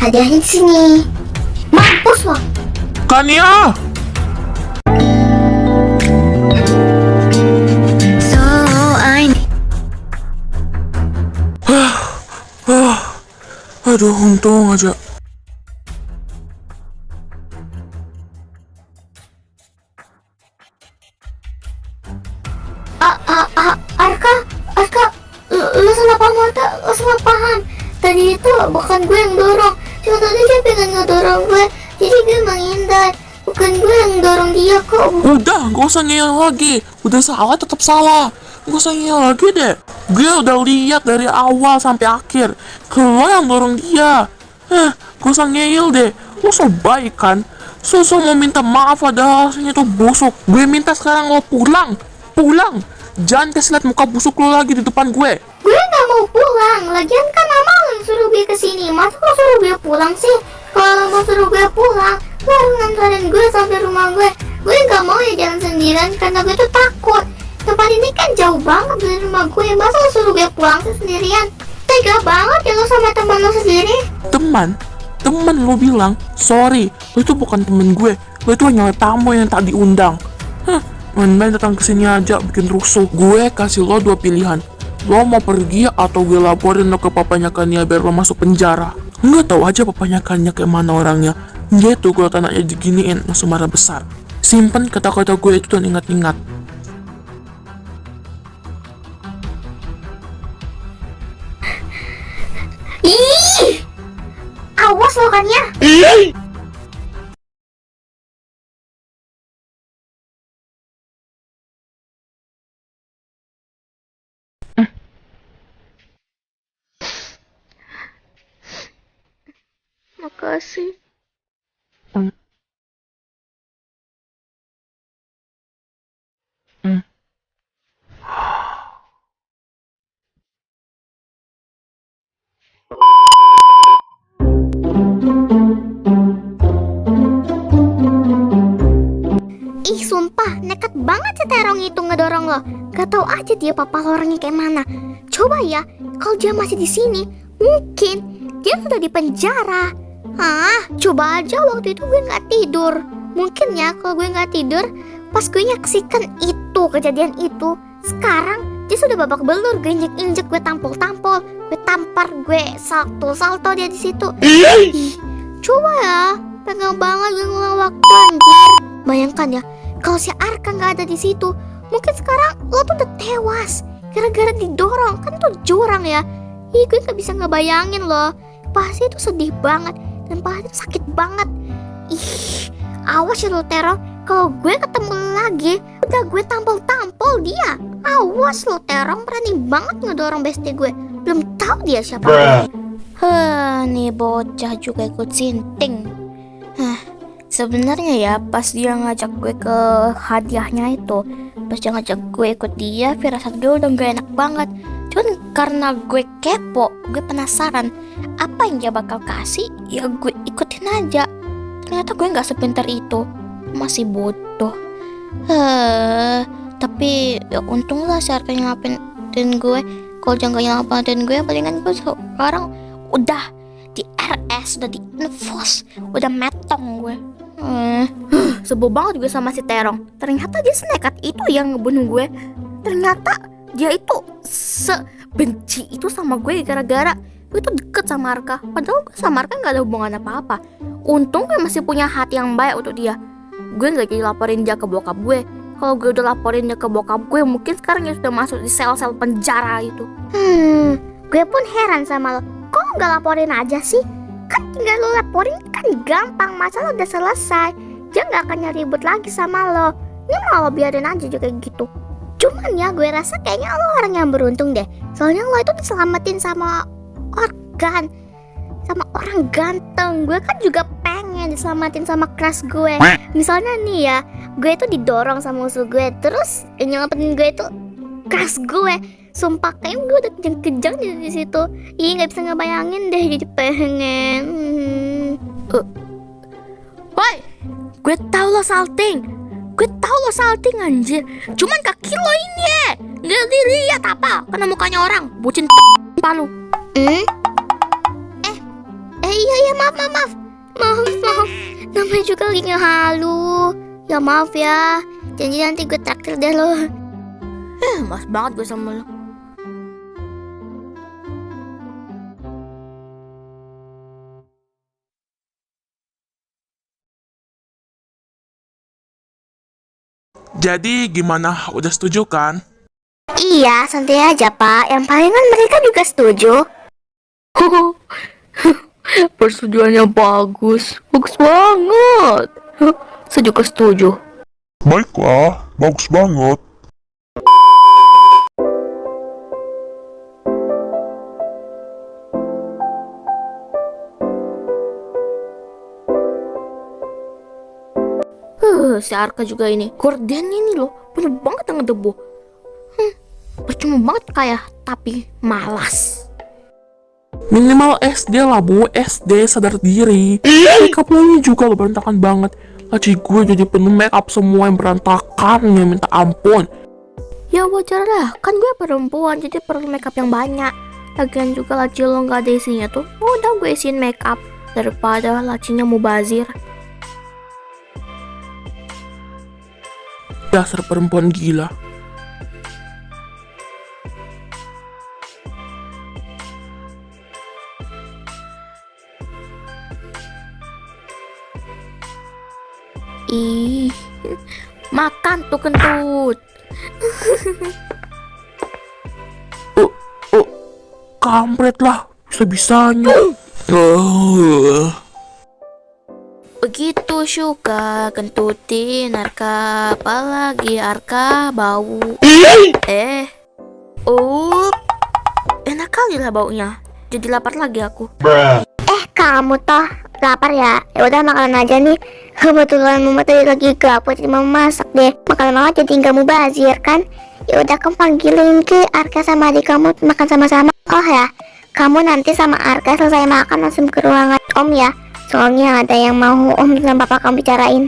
hadiahnya di sini. Mampus lo. Kania! So I Aduh, untung aja. Arka, lu salah paham Arka, lu salah paham. Tadi itu bukan gue yang dorong, cuma tadi dia pengen ngedorong gue, jadi gue menghindar. Bukan gue yang dorong dia kok. Udah, gak usah ngeyel lagi. Udah salah tetap salah. Gak usah ngeyel lagi deh. Gue udah lihat dari awal sampai akhir. Lo yang dorong dia. Gak usah ngeyel deh. Lo so baik kan. So mau minta maaf padahal rasanya tuh busuk. Gue minta sekarang lo pulang. Pulang. Jangan kasih lihat muka busuk lo lagi di depan gue. Gue nggak mau pulang. Lagian kan mama yang suruh gue kesini. Masa lo suruh gue pulang sih? Kalau mau suruh gue pulang, lo harus nganterin gue sampai rumah gue. Gue nggak mau ya jalan sendirian karena gue tuh takut. Tempat ini kan jauh banget dari rumah gue. Masa lo suruh gue pulang sendirian? Tega banget ya lo sama teman lo sendiri. Teman lo bilang, sorry, lo itu bukan temen gue. Lo itu hanya tamu yang tak diundang. Main-main datang kesini aja bikin rusuh. Gue kasih lo dua pilihan. Lo mau pergi atau gue laporin lo ke papanya Kania biar lo masuk penjara. Nggak tahu aja papanya Kania kayak mana orangnya. Dia tuh kalau tanahnya diginiin langsung marah besar. Simpen kata-kata gue itu dan ingat-ingat. Ih, awas lo kan ya. Makasih. Ih, sumpah, nekat banget si Terong itu ngedorong lo. Gak tau aja dia papa lo orangnya kayak mana. Coba ya, kalau dia masih di sini, mungkin dia sudah di penjara. Coba aja waktu itu gue nggak tidur. Mungkin ya kalau gue nggak tidur, pas gue nyaksikan itu kejadian itu, sekarang dia sudah babak belur. Gue injek-injek, gue tampol-tampol, gue tampar, gue salto-salto dia di situ. Ih, coba ya, pengen banget gue ngulang waktu anjir. Bayangkan ya, kalau si Arka nggak ada di situ, mungkin sekarang lo tuh udah tewas gara-gara didorong. Kan tuh jurang ya. Ih, gue nggak bisa ngebayangin loh. Pasti itu sedih banget dan pasti itu sakit banget. Ih, awas ya lo Terong. Kalau gue ketemu lagi, udah gue tampol-tampol dia. Awas lo Terong, berani banget ngedorong bestie gue. Belum tahu dia siapa. Nih bocah juga ikut sinting. Sebenarnya ya pas dia ngajak gue ke hadiahnya itu, pas dia ngajak gue ikut dia, firasat gue udah gak enak banget. Cuman karena gue kepo, gue penasaran apa yang dia bakal kasih, ya gue ikutin aja. Ternyata gue gak sepintar itu, masih bodoh. Tapi ya untung lah si Arka nyelamatin gue. Kalau dia gak nyelamatin gue, palingan gue sekarang udah di RS, udah di infos, udah metong gue. Sebel banget gue sama si Terong. Ternyata dia senekat itu yang ngebunuh gue. Ternyata dia itu sebenci itu sama gue gara-gara gue tuh deket sama Arka. Padahal gue sama Arka gak ada hubungan apa-apa. Untung gue masih punya hati yang baik untuk dia. Gue gak jadi laporin dia ke bokap gue. Kalau gue udah laporin dia ke bokap gue, mungkin sekarang dia sudah masuk di sel-sel penjara itu. Gue pun heran sama lo. Kok gak laporin aja sih? Kan tinggal lo laporin kan gampang, masalah udah selesai. Dia gak akan nyari ribut lagi sama lo. Ini malah biarin aja juga gitu. Cuman ya gue rasa kayaknya lo orang yang beruntung deh. Soalnya lo itu diselamatin sama organ, sama orang ganteng. Gue kan juga pengen diselamatin sama crush gue. Misalnya nih ya, gue itu didorong sama musuh gue, terus yang nyelamatin gue itu crush gue. Sumpah kayaknya gue udah kejang-kejang di situ. Ih, nggak bisa ngebayangin deh, jadi pengen. Woi, gue tahu lo salting. Gue tahu lo salting anjir. Cuman kaki lo ini ya nggak dilihat apa? Karena mukanya orang bucin palu. iya, iya, maaf, maaf, maaf. Maaf, maaf. Namanya juga lagi ngehalu. Ya maaf ya. Janji nanti gue traktir deh lo. Mas banget gue sama lo. Jadi gimana? Udah setuju kan? Iya, santai aja pak. Yang palingan mereka juga setuju. Persetujuannya bagus. Bagus banget. Saya juga setuju. Baiklah, bagus banget. Si Arka juga ini. Gordennya ini loh, banyak banget yang ngedebu. Percuma banget kayak, tapi malas. Minimal SD lah bu, SD sadar diri. Makeup lo ini juga lo berantakan banget. Laci gue jadi penuh makeup semua yang berantakan, ya minta ampun. Ya wajar lah, kan gue perempuan jadi perlu makeup yang banyak. Lagian juga laci lo nggak ada isinya tuh, udah gue isiin makeup daripada lacinya mubazir. Dasar perempuan gila. Ih, makan tuh kentut. Kampret lah, bisa-bisanya. Begitu suka kentutin Arka, apalagi Arka bau. Enak kali lah baunya. Jadi lapar lagi aku. Kamu toh lapar ya? Ya udah makan aja nih. Kebetulan mama tadi lagi gabut jadi mama masak deh. Makan mama jadi nggak mubazir kan? Ya udah kamu panggilin ke Arka sama adik kamu makan sama-sama. Oh ya, kamu nanti sama Arka selesai makan langsung ke ruangan Om ya. Soalnya ada yang mau Om dan Papa kamu bicarain.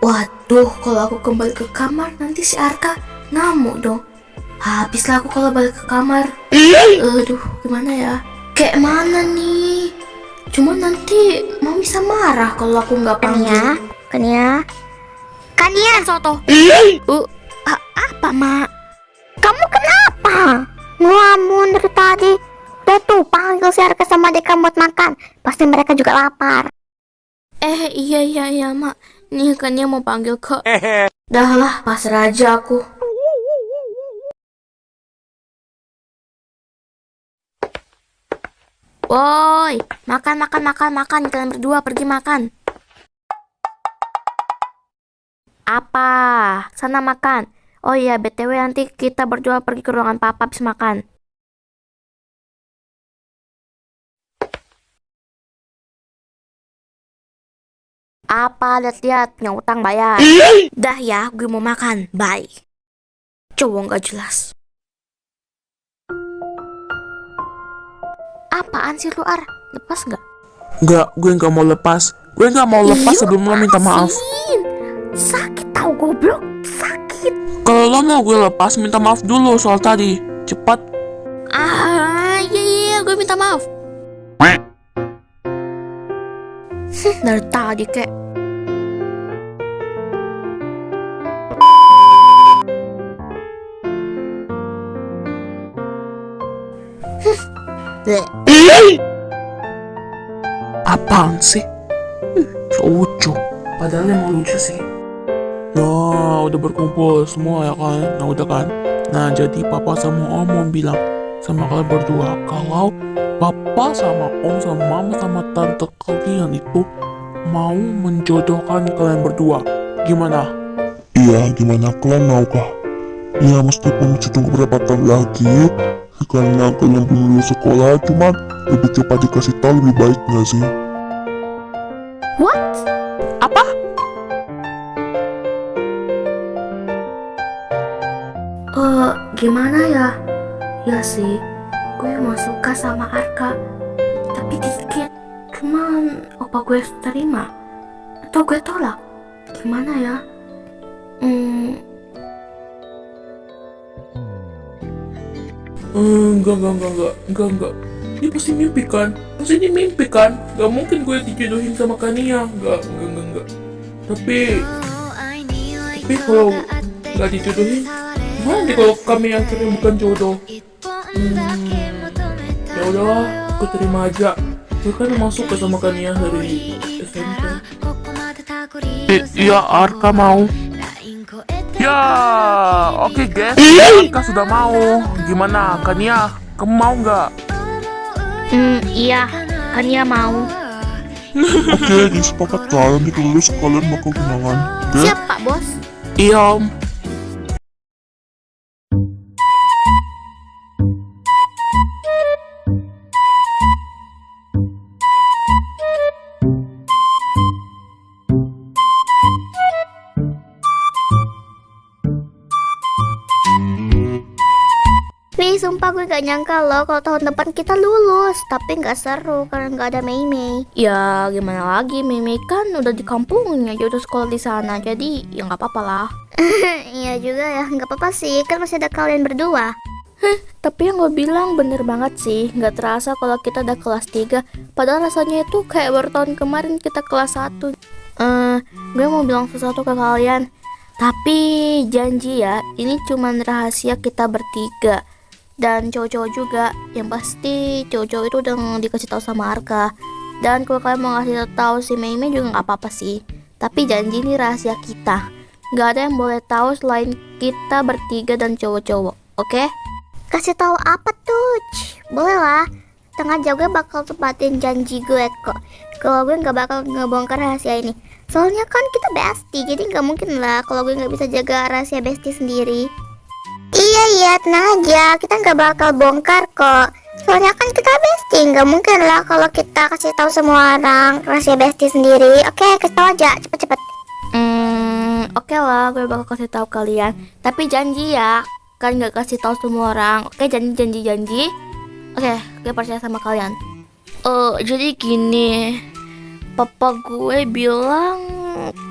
Waduh, kalau aku kembali ke kamar nanti si Arka ngamuk dong. Habislah aku kalau balik ke kamar. Aduh, gimana ya? Kayak mana nih? Cuma nanti mau bisa marah kalau aku nggak panggil. Kania, Soto. Apa, Mak? Kamu kenapa? Ngelamun dari tadi. Udah tuh, panggil si Arka sama adik kamu buat makan. Pasti mereka juga lapar. Iya, Mak. Nih kan dia mau panggil kok. Dah lah, pasrah aja aku. Woi, makan. Kalian berdua pergi makan. Apa? Sana makan. Oh iya, BTW nanti kita berdua pergi ke ruangan Papa habis makan. Apa, lihat-lihat, punya utang bayar. Dah ya, gue mau makan. Bye. Cowok gak jelas. Apaan sih lu, Ar? Lepas gak? Enggak, gue nggak mau lepas. Gue nggak mau lepas sebelum lo minta maaf. Sakit tau goblok, sakit. Kalau lo mau gue lepas, minta maaf dulu soal tadi. Cepat. Iya, gue minta maaf. Dari tadi kek. Apaan sih? So lucu. Padahal emang lucu sih. Nah, udah berkumpul semua ya kan? Nah, udah kan? Nah, jadi Papa sama Om mau bilang sama kalian berdua kalau Papa sama Om sama Mama sama Tante kalian itu mau menjodohkan kalian berdua. Gimana? Iya, gimana kalian mau kah? Ya meskipun tunggu beberapa tahun lagi, karena kalian belum lulus sekolah, cuman lebih cepat dikasih tahu lebih baik nggak sih? What? Apa? Gimana ya? Ya sih, gue mau suka sama Arka, tapi dikit. Cuman apa gue terima? Atau gue tolak? Gimana ya? Enggak. Dia pasti mimpi kan? Pasti ini mimpi kan? Gak mungkin gue dijodohin sama Kania. Enggak. Tapi kalau gak dijodohin, gimana nih kalau kami akhirnya bukan jodoh? Ya udahlah, aku terima aja. Gue kan emang suka sama Kania dari SMP. Iya, Arka mau. Ya, oke guys. Arka sudah mau. Gimana, Kania? Kamu mau nggak? Iya, Kania mau. Oke, sepakat kalian ditulis kalian bakal tunangan. Oke? Siap Pak Bos. Iya, Om. Nih, sumpah gue gak nyangka loh kalau tahun depan kita lulus. Tapi gak seru karena gak ada Mei Mei. Ya gimana lagi, Mei Mei kan udah di kampungnya, dia udah sekolah di sana. Jadi ya gak apa-apa lah. Iya juga ya, gak apa-apa sih, kan masih ada kalian berdua. Tapi yang gue bilang bener banget sih. Gak terasa kalau kita udah kelas 3. Padahal rasanya itu kayak baru tahun kemarin kita kelas 1. Gue mau bilang sesuatu ke kalian. Tapi janji ya, ini cuman rahasia kita bertiga. Dan cowok-cowok juga. Yang pasti cowok-cowok itu udah dikasih tahu sama Arka. Dan kalau kalian mau ngasih tahu si Mei Mei juga nggak apa-apa sih. Tapi janji ini rahasia kita. Nggak ada yang boleh tahu selain kita bertiga dan cowok-cowok. Oke? Kasih tahu apa tuh? Boleh lah. Tengah jauh gue bakal tepatin janji gue kok. Kalau gue nggak bakal ngebongkar rahasia ini. Soalnya kan kita bestie, jadi nggak mungkin lah kalau gue nggak bisa jaga rahasia bestie sendiri. Iya, tenang aja, kita nggak bakal bongkar kok. Soalnya kan kita bestie, nggak mungkin lah kalau kita kasih tahu semua orang rahasia bestie sendiri. Oke, kasih tahu aja, cepet-cepet. Oke lah, gue bakal kasih tahu kalian. Tapi janji ya, kan nggak kasih tahu semua orang. Oke, janji. Oke, gue percaya sama kalian. Jadi gini, papa gue bilang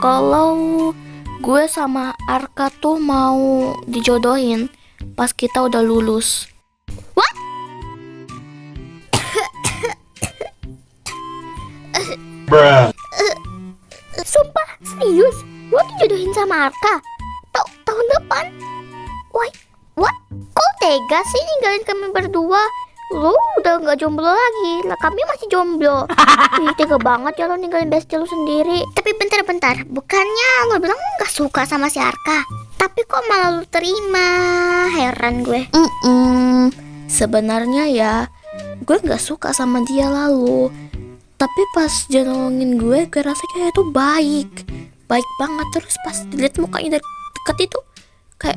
kalau gue sama Arka tuh mau dijodohin pas kita udah lulus. What? Sumpah, serius? Lo dijodohin sama Arka? Tahun depan? Wait, what? Kok tega sih ninggalin kami berdua? Lo udah gak jomblo lagi, lah kami masih jomblo. Ih, tega banget ya lo ninggalin bestie lo sendiri. Tapi bentar, bukannya lo bilang gak suka sama si Arka, tapi kok malah lo terima? Heran gue. Sebenarnya ya, gue gak suka sama dia lalu. Tapi pas dia nolongin gue rasanya itu baik banget. Terus pas dilihat mukanya dari dekat itu kayak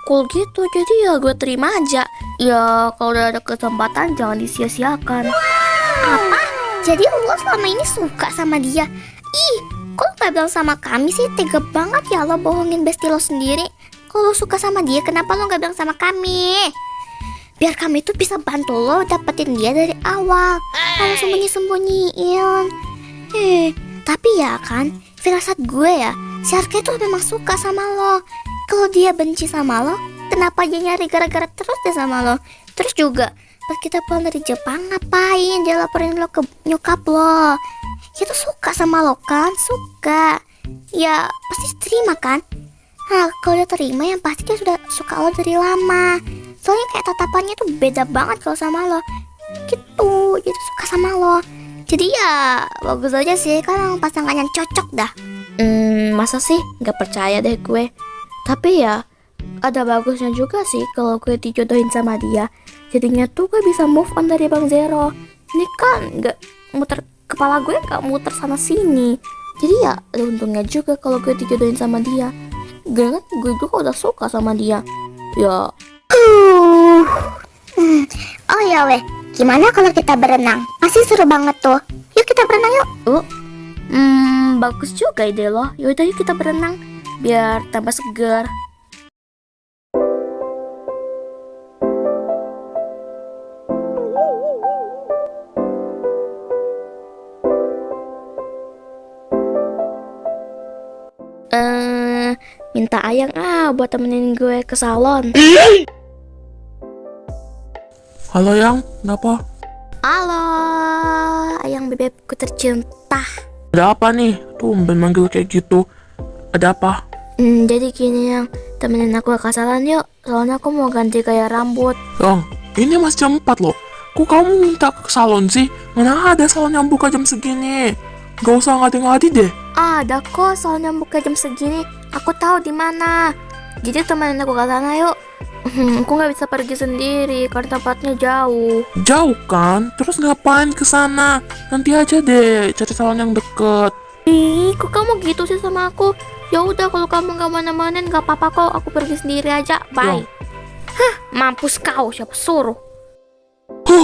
cool gitu, jadi ya gue terima aja. Ya kalau udah ada kesempatan jangan disia-siakan. Apa? Jadi lo selama ini suka sama dia? Ih, kok lo gak bilang sama kami sih? Tega banget ya lo bohongin bestie lo sendiri. Kalau lo suka sama dia, kenapa lo gak bilang sama kami? Biar kami tuh bisa bantu lo dapetin dia dari awal. Kalau sembunyi-sembunyiin. Tapi ya kan, firasat gue ya, si Arka itu memang suka sama lo. Kalau dia benci sama lo, kenapa dia nyari gara-gara terus deh sama lo? Terus juga pas kita pulang dari Jepang, ngapain dia laporin lo ke nyokap lo? Dia tuh suka sama lo kan? Suka. Ya pasti terima kan? Nah kalau dia terima, yang pasti dia sudah suka lo dari lama. Soalnya kayak tatapannya tuh beda banget kalau sama lo. Gitu, dia tuh suka sama lo. Jadi ya bagus aja sih, kan pasangan yang cocok dah. Masa sih? Gak percaya deh gue. Tapi ya ada bagusnya juga sih kalau gue dijodohin sama dia. Jadinya tuh gue bisa move on dari Bang Zero. Ini kan gak muter, kepala gue gak muter sana sini. Jadi ya ada untungnya juga kalau gue dijodohin sama dia. Gue juga udah suka sama dia. Ya. Oh ya weh, gimana kalau kita berenang? Pasti seru banget tuh. Yuk kita berenang yuk. Bagus juga ide lo. Yaudah yuk kita berenang biar tambah segar. Minta Ayang buat temenin gue ke salon. Halo Yang, kenapa? Halo. sayang bebekku tercinta. Ada apa nih? Tumben manggil kayak gitu. Ada apa? Jadi gini yang temenin aku ke salon yuk. Soalnya aku mau ganti gaya rambut. Yang, ini masih jam 4 loh. Kok kamu minta ke salon sih? Mana ada salon yang buka jam segini? Gak usah ngadi-ngadi deh. Ada kok salon yang buka jam segini. Aku tahu di mana. Jadi temenin aku ke sana yuk. Aku nggak bisa pergi sendiri karena tempatnya jauh. Jauh kan? Terus ngapain ke sana? Nanti aja deh cari salon yang deket. Ih, kok kamu gitu sih sama aku? Ya udah kalau kamu nggak mau nemenin nggak apa-apa kok. Aku pergi sendiri aja. Bye. Yo. Mampus kau, siapa suruh?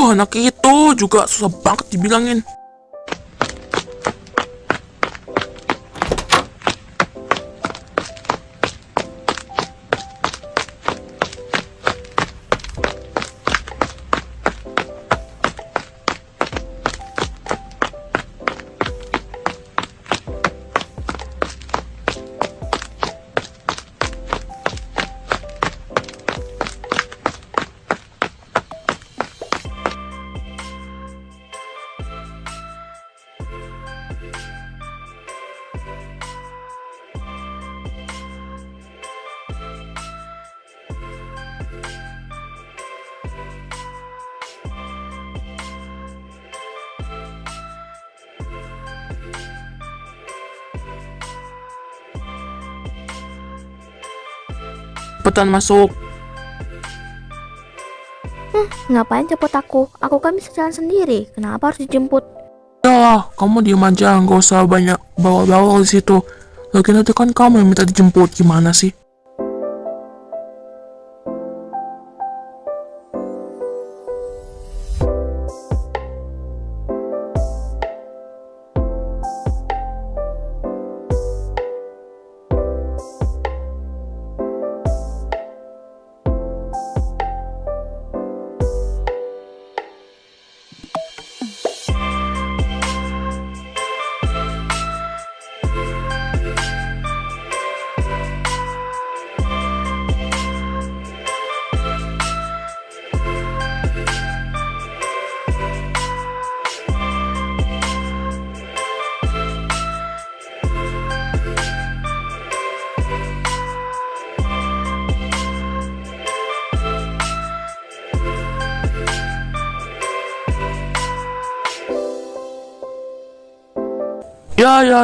Anak itu juga susah banget dibilangin. Cepetan masuk. Ngapain jemput aku? Aku kan bisa jalan sendiri. Kenapa harus dijemput? Ya, kamu diem aja, nggak usah banyak bawa-bawa di situ. Lagian itu kan kamu yang minta dijemput, gimana sih?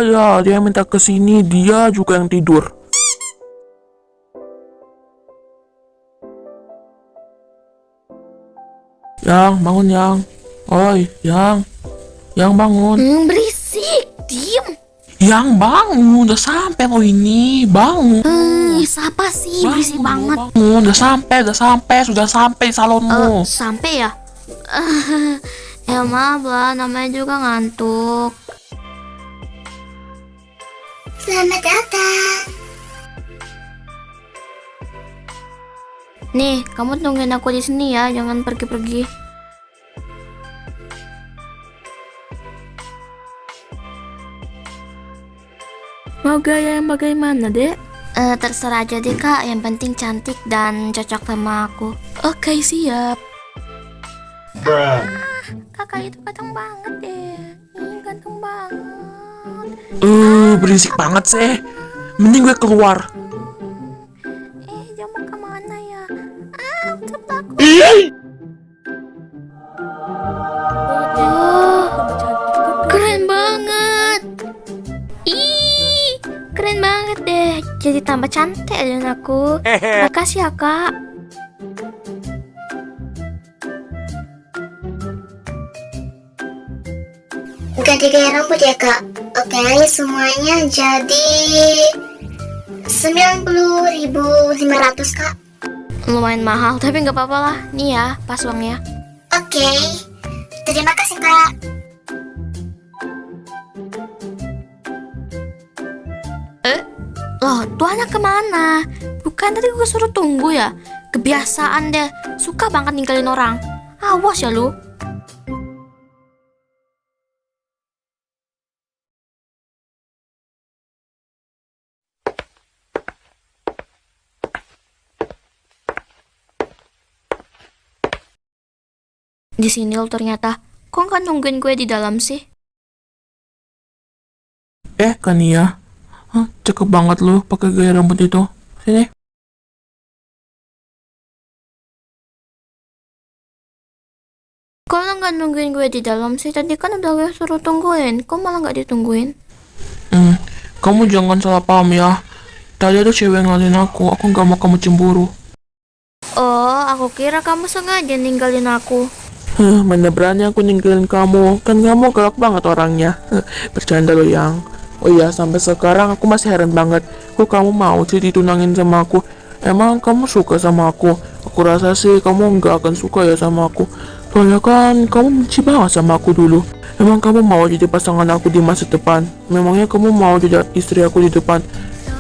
Ya, dia minta ke sini, dia juga yang tidur. Yang, bangun yang. Oi, yang bangun. Berisik, diem. Yang bangun, udah sampai lo ini, bangun. Siapa sih? Berisik banget. Bangun, udah sampai di salonmu. Sampai ya? Ya maaf lah, namanya juga ngantuk. Selamat datang. Nih, kamu tungguin aku di sini ya, jangan pergi-pergi. Mau gaya yang bagaimana, Dek? Terserah aja deh kak, yang penting cantik dan cocok sama aku. Oke, siap. Kakak itu ganteng banget deh. Ganteng banget. Berisik banget sih. Mending gue keluar. Dia mau kemana ya? Cepet aku. Keren banget. Keren banget deh. Jadi tambah cantik aja aku. Makasih ya kak. Ganti gaya rambut ya kak. Oke, semuanya jadi 90.500 kak. Lumayan mahal tapi nggak apa-apa lah. Nih ya, pas uangnya. Oke, terima kasih kak. Loh, tuh anak kemana? Bukan tadi gue suruh tunggu ya? Kebiasaan deh, suka banget ninggalin orang. Awas ya lu. Di sini lo ternyata. Kok nggak nungguin gue di dalam sih? Kania. Hah, cakep banget lo pakai gaya rambut itu. Sini. Kok lo nggak nungguin gue di dalam sih? Tadi kan udah gue suruh tungguin. Kok malah nggak ditungguin? Kamu jangan salah paham ya. Tadi ada cewek ngalahin aku nggak mau kamu cemburu. Oh, aku kira kamu sengaja ninggalin aku. Mana berani aku ninggalin kamu. Kan kamu galak banget orangnya. Bercanda lo yang. Oh iya, sampai sekarang aku masih heran banget. Kok kamu mau sih ditunangin sama aku? Emang kamu suka sama aku? Aku rasa sih kamu nggak akan suka ya sama aku. Soalnya kan kamu benci banget sama aku dulu. Emang kamu mau jadi pasangan aku di masa depan? Memangnya kamu mau jadi istri aku di depan?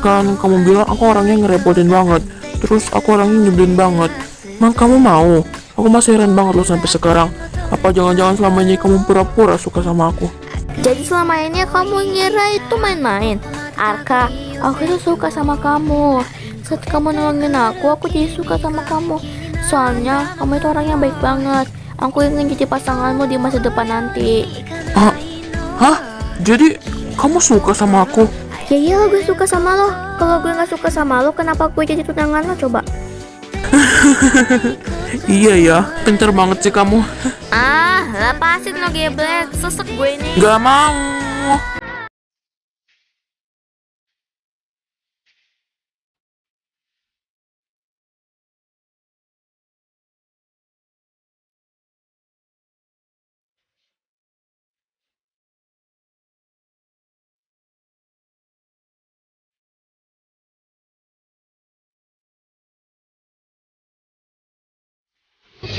Kan kamu bilang aku orangnya ngerepotin banget. Terus aku orangnya nyebelin banget. Emang kamu mau? Aku masih heran banget loh sampai sekarang. Apa jangan-jangan selama ini kamu pura-pura suka sama aku? Jadi selama ini kamu ngira itu main-main. Arka, aku tuh suka sama kamu. Saat kamu nolongin aku jadi suka sama kamu. Soalnya kamu itu orang yang baik banget. Aku ingin jadi pasanganmu di masa depan nanti. Hah? Jadi kamu suka sama aku? Ya iyalah gue suka sama lo. Kalau gue gak suka sama lo, kenapa gue jadi tunangan lo coba? Iya ya, pinter banget sih kamu. Lepasin lo geblek. Sesek gue ini. Gak mau.